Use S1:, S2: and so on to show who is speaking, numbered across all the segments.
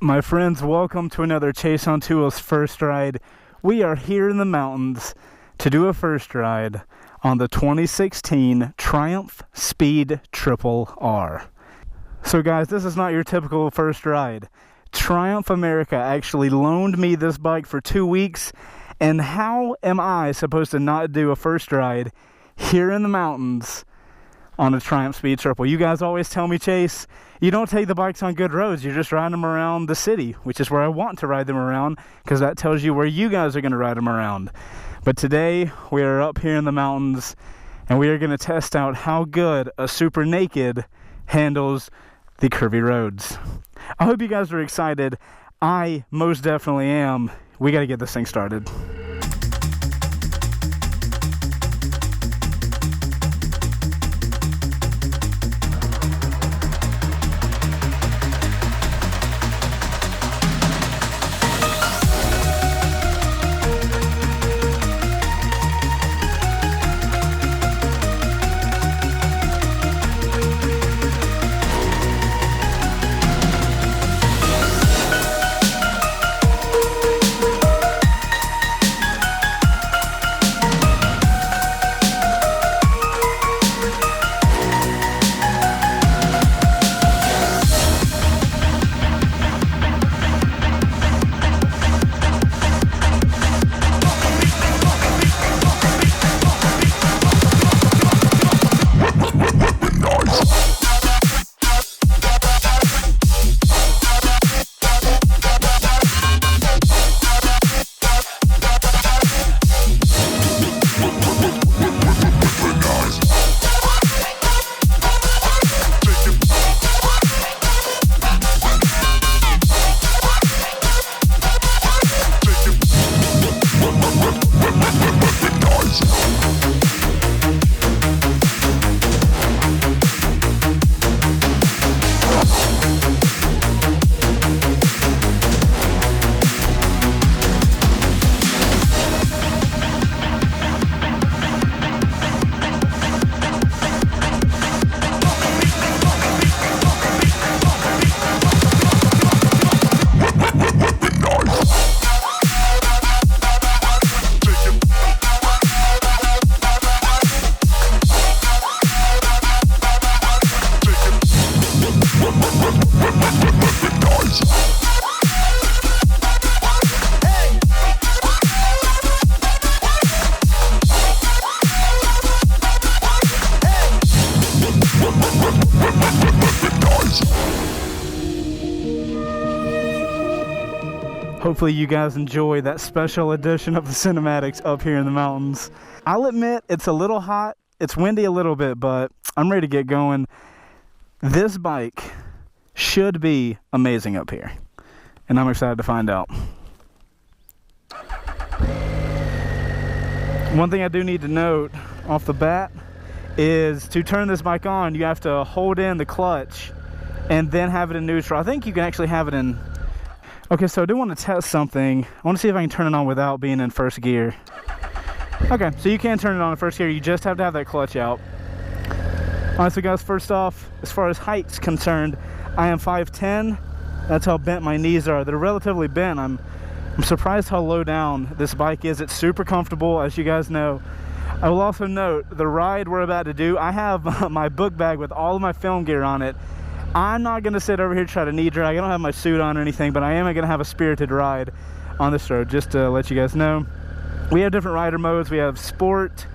S1: My friends, welcome to another Chaseontwowheels first ride. We are here in the mountains to do a first ride on the 2016 Triumph Speed Triple R. So guys, this is not your typical first ride. Triumph America actually loaned me this bike for 2 weeks, and how am I supposed to not do a first ride here in the mountains on a Triumph Speed Triple? You guys always tell me, Chase, you don't take the bikes on good roads, you're just riding them around the city, which is where I want to ride them around, because that tells you where you guys are going to ride them around. But today, we are up here in the mountains, and we are going to test out how good a Super Naked handles the curvy roads. I hope you guys are excited. I most definitely am. We got to get this thing started. Hopefully you guys enjoy that special edition of the cinematics up here in the mountains. I'll admit it's a little hot, it's windy a little bit, but I'm ready to get going. This bike should be amazing up here, and I'm excited to find out. One thing I do need to note off the bat is to turn this bike on, you have to hold in the clutch and then have it in neutral. I think you can actually have it in... Okay, so I do want to test something. I want to see if I can turn it on without being in first gear. Okay, so you can turn it on in first gear. You just have to have that clutch out. Alright, so guys, first off, as far as height's concerned, I am 5'10". That's how bent my knees are. They're relatively bent. I'm surprised how low down this bike is. It's super comfortable, as you guys know. I will also note, the ride we're about to do, I have my book bag with all of my film gear on it. I'm not going to sit over here and try to knee drag. I don't have my suit on or anything, but I am going to have a spirited ride on this road, just to let you guys know. We have different rider modes. We have sport,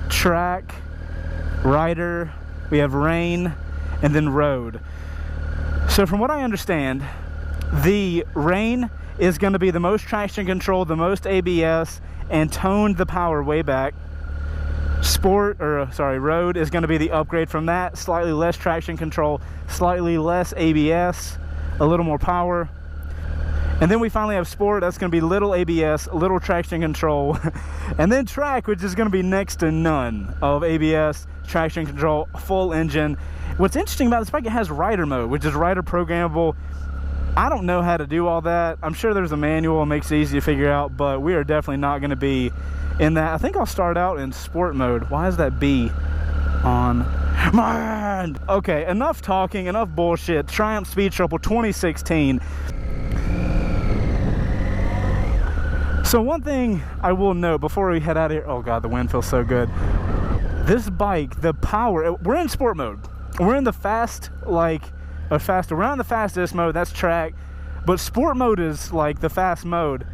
S1: track, rider, we have rain, and then road. So from what I understand, the rain is going to be the most traction control, the most ABS, and toned the power way back. Road is going to be the upgrade from that. Slightly less traction control, slightly less ABS, a little more power. And then we finally have sport. That's going to be little ABS, little traction control. And then track, which is going to be next to none of ABS, traction control, full engine. What's interesting about this bike, it has rider mode, which is rider programmable. I don't know how to do all that. I'm sure there's a manual, it makes it easy to figure out, but we are definitely not going to be in that. I think I'll start out in sport mode. Why is that B on? Man! Okay, enough talking, enough bullshit. Triumph Speed Triple 2016. So one thing I will note before we head out of here, oh god, the wind feels so good. This bike, the power, we're in sport mode. We're in the fast, like, we're on the fastest mode, that's track. But sport mode is like the fast mode.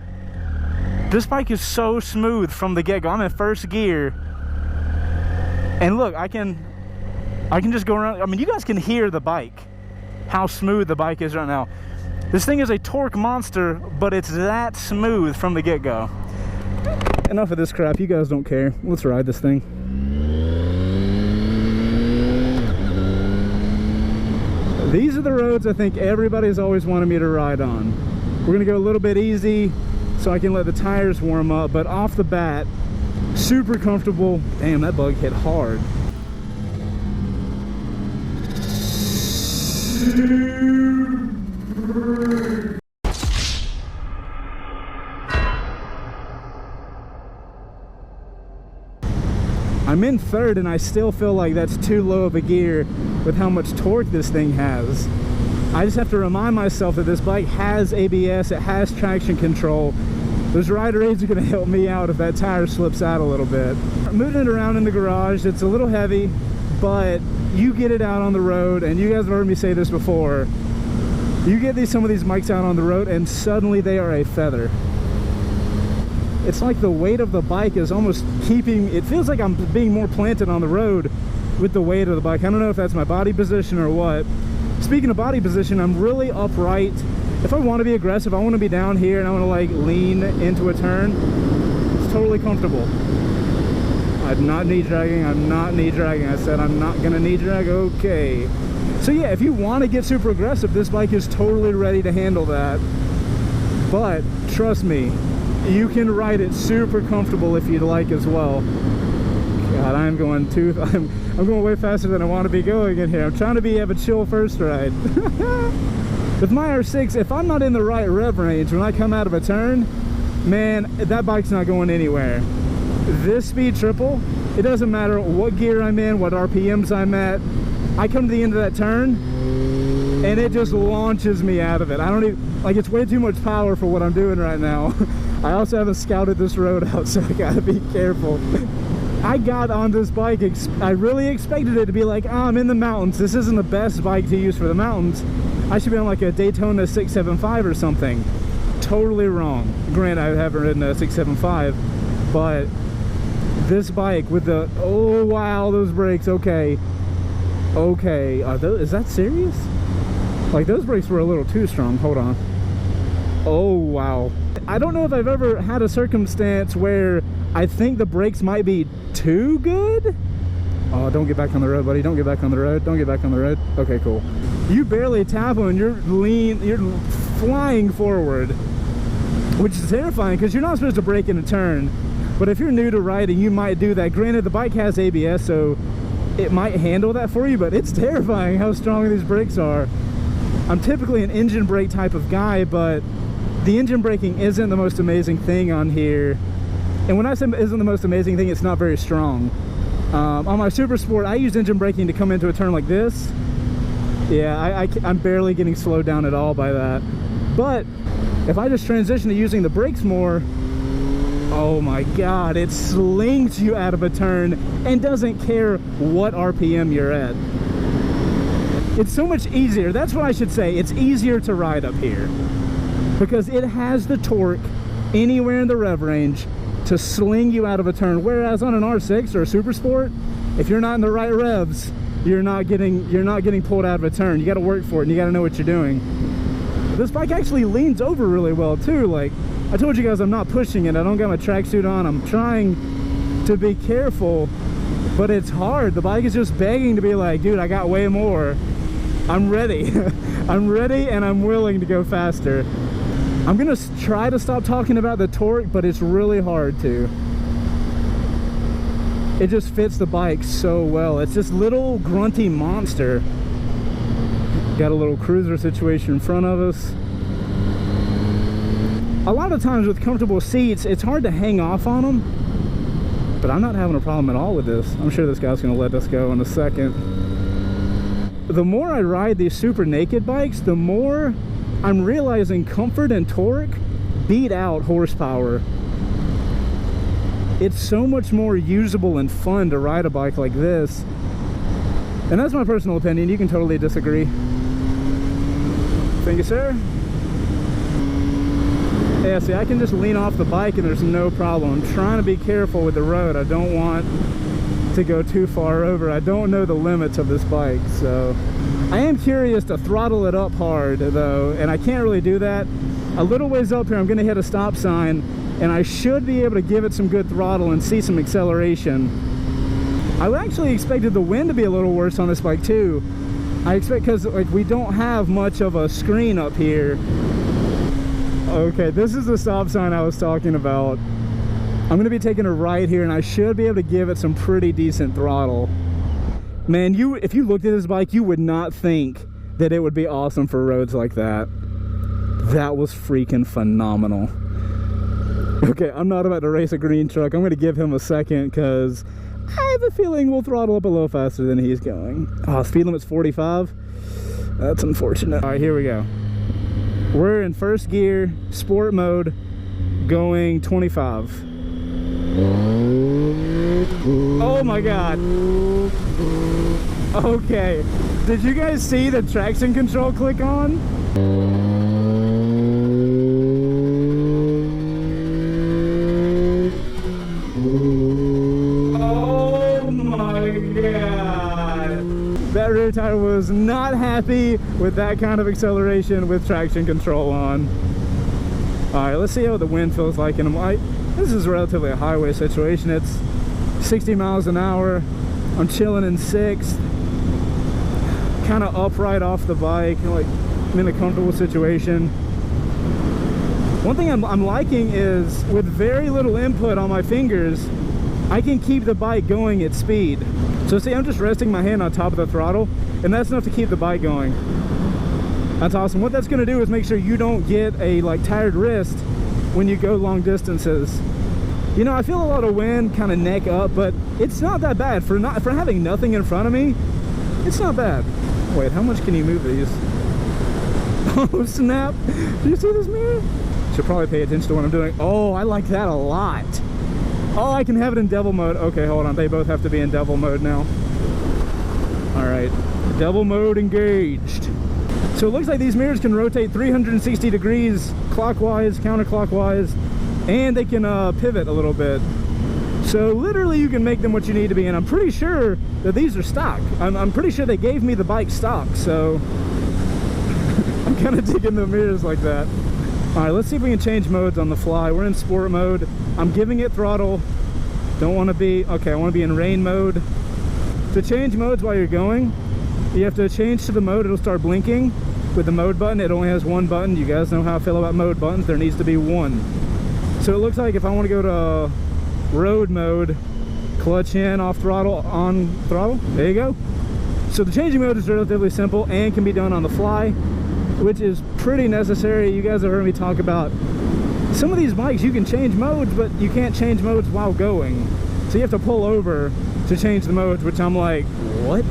S1: This bike is so smooth from the get-go. I'm in first gear. And look, I can just go around. I mean, you guys can hear the bike, how smooth the bike is right now. This thing is a torque monster, but it's that smooth from the get-go. Enough of this crap, you guys don't care. Let's ride this thing. These are the roads I think everybody's always wanted me to ride on. We're gonna go a little bit easy so I can let the tires warm up, but off the bat, super comfortable. Damn, that bug hit hard. I'm in third and I still feel like that's too low of a gear with how much torque this thing has. I just have to remind myself that this bike has ABS, it has traction control. Those rider aids are going to help me out if that tire slips out a little bit. Moving it around in the garage, it's a little heavy, but you get it out on the road, and you guys have heard me say this before, you get some of these bikes out on the road and suddenly they are a feather. It's like the weight of the bike is almost keeping, it feels like I'm being more planted on the road with the weight of the bike. I don't know if that's my body position or what. Speaking of body position, I'm really upright. If I want to be aggressive, I want to be down here and I want to like lean into a turn, it's totally comfortable. I'm not knee dragging, I said I'm not gonna knee drag, okay. So yeah, if you want to get super aggressive, this bike is totally ready to handle that. But trust me, you can ride it super comfortable if you'd like as well. God, I'm going way faster than I want to be going in here. I'm trying to have a chill first ride. With my R6, if I'm not in the right rev range when I come out of a turn, man, that bike's not going anywhere. This speed triple, it doesn't matter what gear I'm in, what RPMs I'm at, I come to the end of that turn and it just launches me out of it. I don't even, like, it's way too much power for what I'm doing right now. I also haven't scouted this road out, so I gotta be careful. I got on this bike, I really expected it to be like, oh, I'm in the mountains. This isn't the best bike to use for the mountains. I should be on like a Daytona 675 or something. Totally wrong. Granted, I haven't ridden a 675, but this bike with the, oh wow, those brakes, okay. Okay, is that serious? Like, those brakes were a little too strong. Hold on. Oh wow. I don't know if I've ever had a circumstance where I think the brakes might be too good. Oh, don't get back on the road, buddy. Don't get back on the road. Don't get back on the road. Okay, cool. You barely tap them and you're flying forward, which is terrifying because you're not supposed to brake in a turn. But if you're new to riding, you might do that. Granted, the bike has ABS, so it might handle that for you, but it's terrifying how strong these brakes are. I'm typically an engine brake type of guy, but the engine braking isn't the most amazing thing on here. And when I say isn't the most amazing thing, it's not very strong. On my Super Sport, I use engine braking to come into a turn like this. Yeah, I'm barely getting slowed down at all by that. But if I just transition to using the brakes more, oh my god, it slings you out of a turn and doesn't care what RPM you're at. It's so much easier. That's what I should say. It's easier to ride up here because it has the torque anywhere in the rev range to sling you out of a turn, whereas on an R6 or a Super Sport, if you're not in the right revs, you're not getting pulled out of a turn. You got to work for it and you got to know what you're doing. This bike actually leans over really well too. Like I told you guys, I'm not pushing it. I don't got my tracksuit on. I'm trying to be careful, but it's hard. The bike is just begging to be like, dude, I got way more. I'm ready. I'm ready and I'm willing to go faster. I'm gonna try to stop talking about the torque, but it's really hard to. It just fits the bike so well. It's this little grunty monster. Got a little cruiser situation in front of us. A lot of times with comfortable seats, it's hard to hang off on them, but I'm not having a problem at all with this. I'm sure this guy's gonna let us go in a second. The more I ride these super naked bikes, the more I'm realizing comfort and torque beat out horsepower it's so much more usable and fun to ride a bike like this. And that's my personal opinion. You can totally disagree. Thank you, sir. Yeah, see, I can just lean off the bike and there's no problem. I'm trying to be careful with the road. I don't want to go too far over. I don't know the limits of this bike, so I am curious to throttle it up hard though, and I can't really do that. A little ways up here, I'm gonna hit a stop sign and I should be able to give it some good throttle and see some acceleration. I actually expected the wind to be a little worse on this bike too. I expect, because like we don't have much of a screen up here. Okay, this is the stop sign I was talking about. I'm gonna be taking a right here and I should be able to give it some pretty decent throttle. Man, if you looked at this bike, you would not think that it would be awesome for roads like that. That was freaking phenomenal. Okay, I'm not about to race a green truck. I'm gonna give him a second because I have a feeling we'll throttle up a little faster than he's going. Oh, speed limit's 45. That's unfortunate. All right, here we go. We're in first gear, sport mode, going 25. Oh my God. Okay, did you guys see the traction control click on? Oh my God. That rear tire was not happy with that kind of acceleration with traction control on. All right, let's see how the wind feels like in a light. This is relatively a highway situation. It's 60 miles an hour. I'm chilling in 6th. Kind of upright off the bike. Like, I'm in a comfortable situation. One thing I'm liking is with very little input on my fingers, I can keep the bike going at speed. So see, I'm just resting my hand on top of the throttle, and that's enough to keep the bike going. That's awesome. What that's going to do is make sure you don't get a like tired wrist when you go long distances. You know, I feel a lot of wind kind of neck up, but it's not that bad for having nothing in front of me. It's not bad. Wait, how much can you move these? Oh snap! Do you see this mirror? Should probably pay attention to what I'm doing. Oh, I like that a lot. Oh, I can have it in devil mode. Okay, hold on. They both have to be in devil mode now. All right, devil mode engaged. So it looks like these mirrors can rotate 360 degrees clockwise, counterclockwise, and they can pivot a little bit. So literally you can make them what you need to be, and I'm pretty sure that these are stock. I'm pretty sure they gave me the bike stock, so I'm kind of digging the mirrors like that. All right, let's see if we can change modes on the fly. We're in sport mode. I'm giving it throttle. Don't want to be, okay, I want to be in rain mode. To change modes while you're going, you have to change to the mode. It'll start blinking with the mode button. It only has one button. You guys know how I feel about mode buttons. There needs to be one. So it looks like if I want to go to road mode, clutch in, off throttle, on throttle. There you go. So the changing mode is relatively simple and can be done on the fly, which is pretty necessary. You guys have heard me talk about some of these bikes. You can change modes, but you can't change modes while going. So you have to pull over to change the modes, which I'm like, what?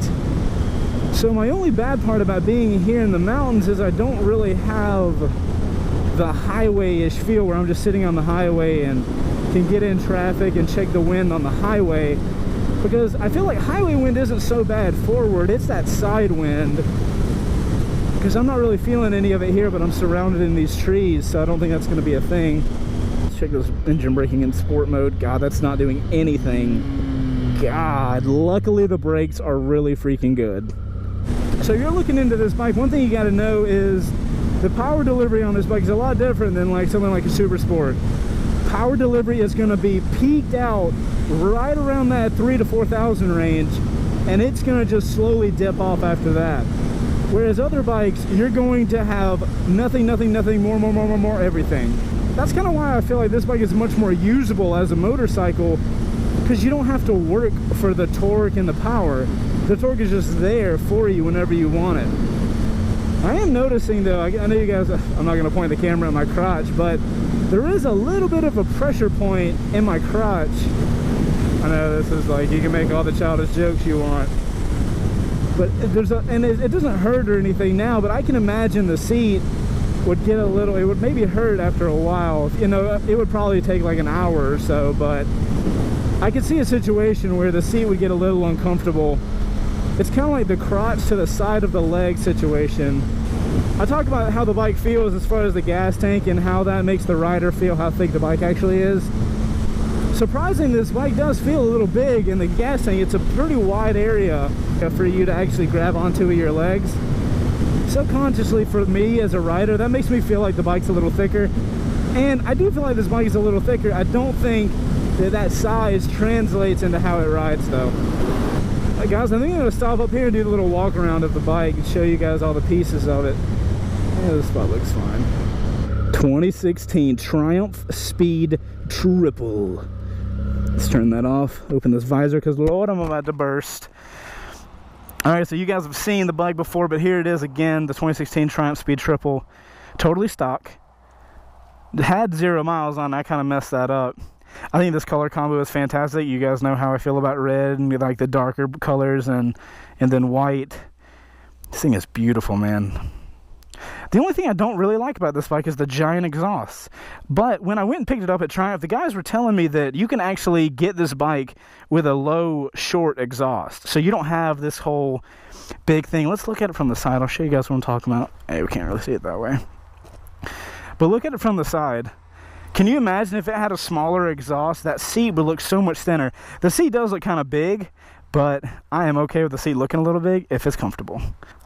S1: So my only bad part about being here in the mountains is I don't really have the highway-ish feel where I'm just sitting on the highway and can get in traffic and check the wind on the highway, because I feel like highway wind isn't so bad forward. It's that side wind, because I'm not really feeling any of it here, but I'm surrounded in these trees, so I don't think that's going to be a thing. Let's check this engine braking in sport mode. God, that's not doing anything. God, luckily the brakes are really freaking good. So you're looking into this bike, one thing you got to know is the power delivery on this bike is a lot different than like something like a Super Sport. Power delivery is going to be peaked out right around that 3,000 to 4,000 range, and it's going to just slowly dip off after that. Whereas other bikes, you're going to have nothing, more, everything. That's kind of why I feel like this bike is much more usable as a motorcycle, because you don't have to work for the torque and the power. The torque is just there for you whenever you want it. I am noticing though, I know you guys, I'm not going to point the camera at my crotch, but there is a little bit of a pressure point in my crotch. I know this is like, you can make all the childish jokes you want, but there's a, and it doesn't hurt or anything now, but I can imagine the seat would get a little, it would maybe hurt after a while. You know, it would probably take like an hour or so, but I could see a situation where the seat would get a little uncomfortable. It's kind of like the crotch to the side of the leg situation. I talk about how the bike feels as far as the gas tank and how that makes the rider feel how thick the bike actually is. Surprisingly, this bike does feel a little big in the gas tank. It's a pretty wide area for you to actually grab onto with your legs. Subconsciously for me as a rider, that makes me feel like the bike's a little thicker. And I do feel like this bike is a little thicker. I don't think that size translates into how it rides though. Alright guys, I think I'm going to stop up here and do a little walk around of the bike and show you guys all the pieces of it. Yeah, this spot looks fine. 2016 Triumph Speed Triple. Let's turn that off. Open this visor because Lord, I'm about to burst. Alright, so you guys have seen the bike before, but here it is again, the 2016 Triumph Speed Triple. Totally stock. It had 0 miles on it. I kind of messed that up. I think this color combo is fantastic. You guys know how I feel about red and like the darker colors and then white. This thing is beautiful, man. The only thing I don't really like about this bike is the giant exhaust. But when I went and picked it up at Triumph, the guys were telling me that you can actually get this bike with a low, short exhaust. So you don't have this whole big thing. Let's look at it from the side. I'll show you guys what I'm talking about. Hey, we can't really see it that way. But look at it from the side. Can you imagine if it had a smaller exhaust? That seat would look so much thinner. The seat does look kind of big, but I am okay with the seat looking a little big if it's comfortable.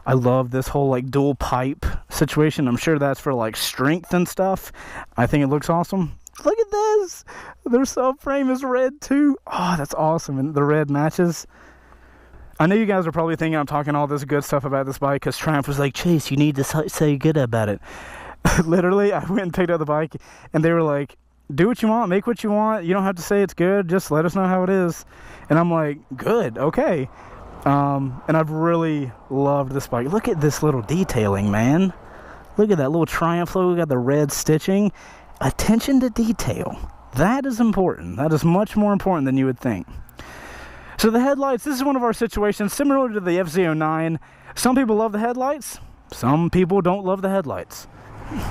S1: I love this whole like dual pipe situation. I'm sure that's for like strength and stuff. I think it looks awesome. Look at this. Their subframe is red too. Oh, that's awesome. And the red matches. I know you guys are probably thinking I'm talking all this good stuff about this bike because Triumph was like, Chase, you need to say good about it. Literally, I went and picked up the bike and they were like, do what you want, make what you want. You don't have to say it's good. Just let us know how it is. And I'm like, good, okay. And I've really loved this bike. Look at this little detailing, man. Look at that little Triumph logo. We got the red stitching. Attention to detail. That is important. That is much more important than you would think. So the headlights, this is one of our situations similar to the FZ09. Some people love the headlights. Some people don't love the headlights.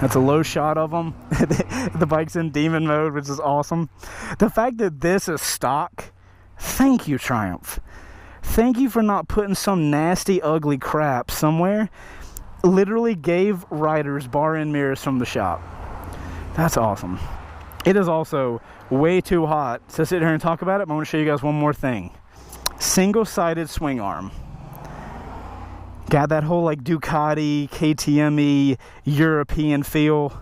S1: That's a low shot of them. The bike's in demon mode, which is awesome. The fact that this is stock, thank you, Triumph. Thank you for not putting some nasty, ugly crap somewhere. Literally gave riders bar end mirrors from the shop. That's awesome. It is also way too hot to sit here and talk about it, but I want to show you guys one more thing. Single-sided swing arm. Got that whole like Ducati, KTM-y, European feel.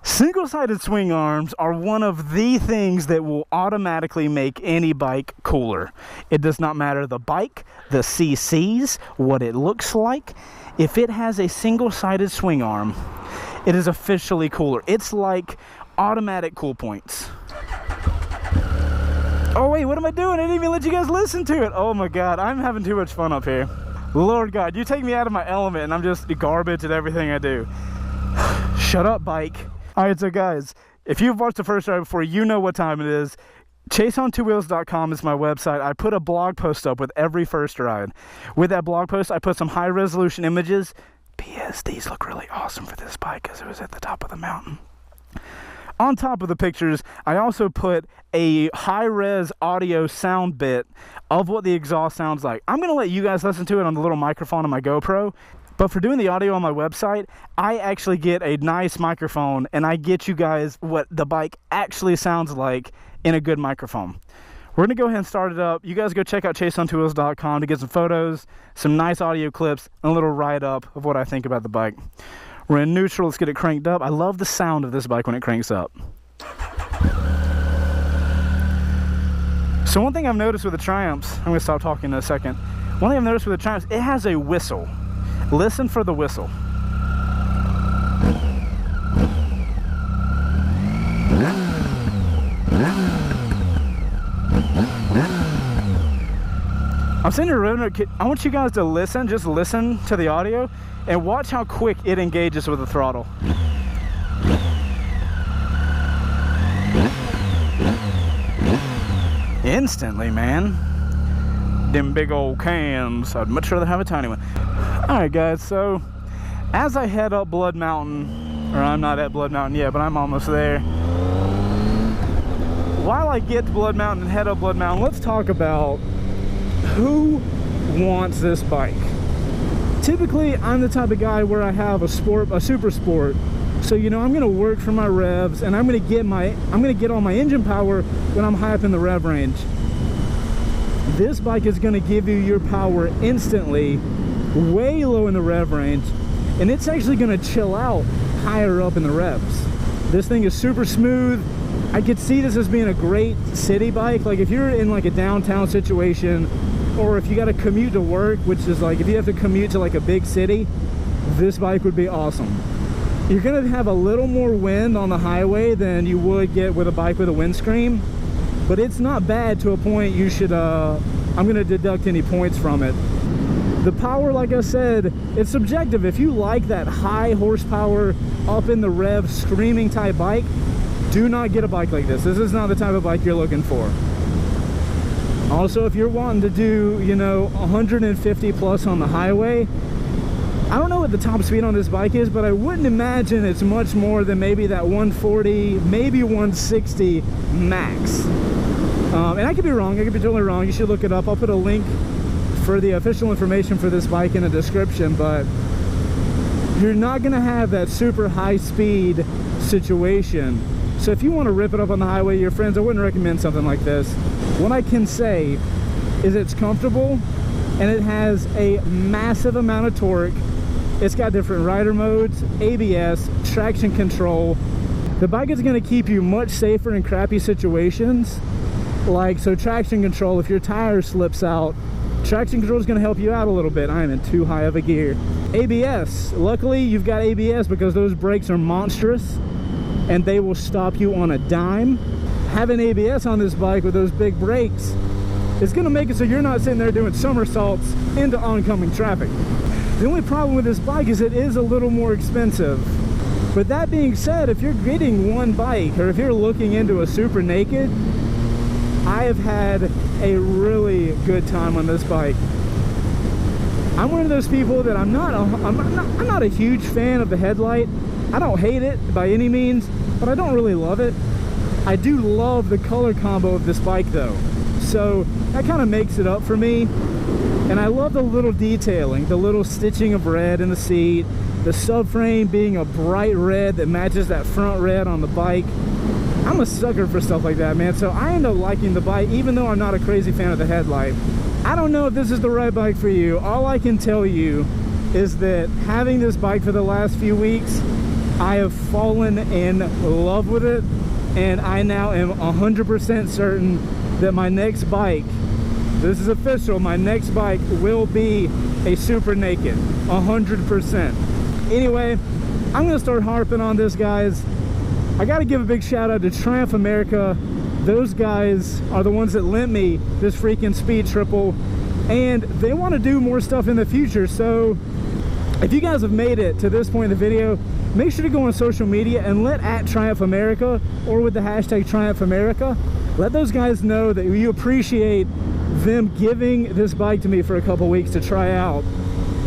S1: Single-sided swing arms are one of the things that will automatically make any bike cooler. It does not matter the bike, the CCs, what it looks like. If it has a single-sided swing arm, it is officially cooler. It's like automatic cool points. Oh wait, what am I doing? I didn't even let you guys listen to it. Oh my God, I'm having too much fun up here. Lord God, you take me out of my element and I'm just garbage at everything I do. Shut up, bike. All right, so guys, if you've watched the first ride before, you know what time it is. Chaseontwowheels.com is my website. I put a blog post up with every first ride. With that blog post, I put some high resolution images. P.S. These look really awesome for this bike because it was at the top of the mountain. On top of the pictures, I also put a high-res audio sound bit of what the exhaust sounds like. I'm going to let you guys listen to it on the little microphone on my GoPro, but for doing the audio on my website, I actually get a nice microphone, and I get you guys what the bike actually sounds like in a good microphone. We're going to go ahead and start it up. You guys go check out Chaseontwowheels.com to get some photos, some nice audio clips, and a little write-up of what I think about the bike. We're in neutral. Let's get it cranked up. I love the sound of this bike when it cranks up. So one thing I've noticed with the Triumphs, I'm going to stop talking in a second. One thing I've noticed with the Triumphs, it has a whistle. Listen for the whistle. I'm sitting here, I want you guys to listen, just listen to the audio and watch how quick it engages with the throttle. Instantly, man. Them big old cams. I'd much rather have a tiny one. Alright guys, so As I head up Blood Mountain, or I'm not at Blood Mountain yet, but I'm almost there. While I get to Blood Mountain and head up Blood Mountain, let's talk about who wants this bike. Typically, I'm the type of guy where I have a super sport. So, you know, I'm gonna work for my revs, and I'm gonna get all my engine power when I'm high up in the rev range. This bike is gonna give you your power instantly, way low in the rev range, and it's actually gonna chill out higher up in the revs. This thing is super smooth. I could see this as being a great city bike. Like if you're in like a downtown situation, or if you got to commute to work, which is like if you have to commute to like a big city, this bike would be awesome. You're gonna have a little more wind on the highway than you would get with a bike with a windscreen, but it's not bad to a point you should I'm gonna deduct any points from it. The power, like I said, it's subjective. If you like that high horsepower, up in the rev, screaming type bike, do not get a bike like this. This is not the type of bike you're looking for. Also, if you're wanting to do, you know, 150 plus on the highway, I don't know what the top speed on this bike is, but I wouldn't imagine it's much more than maybe that 140, maybe 160 max. And I could be wrong. I could be totally wrong. You should look it up. I'll put a link for the official information for this bike in the description, but you're not going to have that super high speed situation. So if you want to rip it up on the highway, your friends, I wouldn't recommend something like this. What I can say is it's comfortable and it has a massive amount of torque. It's got different rider modes, ABS, traction control. The bike is going to keep you much safer in crappy situations. Like, so traction control, if your tire slips out, traction control is going to help you out a little bit. I am in too high of a gear. ABS, luckily you've got ABS because those brakes are monstrous and they will stop you on a dime. Having ABS on this bike with those big brakes is going to make it so you're not sitting there doing somersaults into oncoming traffic. The only problem with this bike is it is a little more expensive. But that being said, if you're getting one bike, or if you're looking into a super naked, I have had a really good time on this bike. I'm one of those people that I'm not a huge fan of the headlight. I don't hate it by any means, but I don't really love it. I do love the color combo of this bike though, so that kind of makes it up for me. And I love the little detailing, the little stitching of red in the seat, the subframe being a bright red that matches that front red on the bike. I'm a sucker for stuff like that, man. So I end up liking the bike even though I'm not a crazy fan of the headlight. I don't know if this is the right bike for you. All I can tell you is that having this bike for the last few weeks, I have fallen in love with it, and I now am 100% certain that my next bike, this is official, my next bike will be a super naked, 100%. Anyway, I'm gonna start harping on this, guys. I gotta give a big shout out to Triumph America. Those guys are the ones that lent me this freaking Speed Triple, and they want to do more stuff in the future. So if you guys have made it to this point in the video, make sure to go on social media and let @Triumph America, or with the hashtag Triumph America, let those guys know that you appreciate them giving this bike to me for a couple weeks to try out,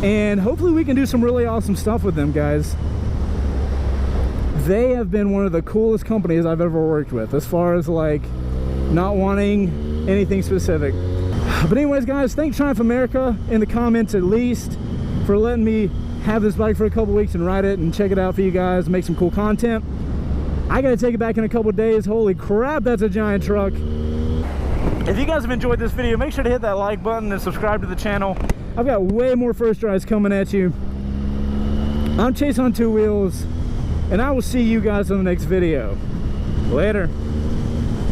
S1: and hopefully we can do some really awesome stuff with them, guys. They have been one of the coolest companies I've ever worked with, as far as like not wanting anything specific. But anyways, guys, thank Triumph America in the comments at least for letting me have this bike for a couple weeks and ride it and check it out for you guys, make some cool content. I gotta take it back in a couple days. Holy crap, that's a giant truck. If you guys have enjoyed this video, make sure to hit that like button and subscribe to the channel. I've got way more first drives coming at you. I'm Chaseontwowheels, and I will see you guys in the next video. Later.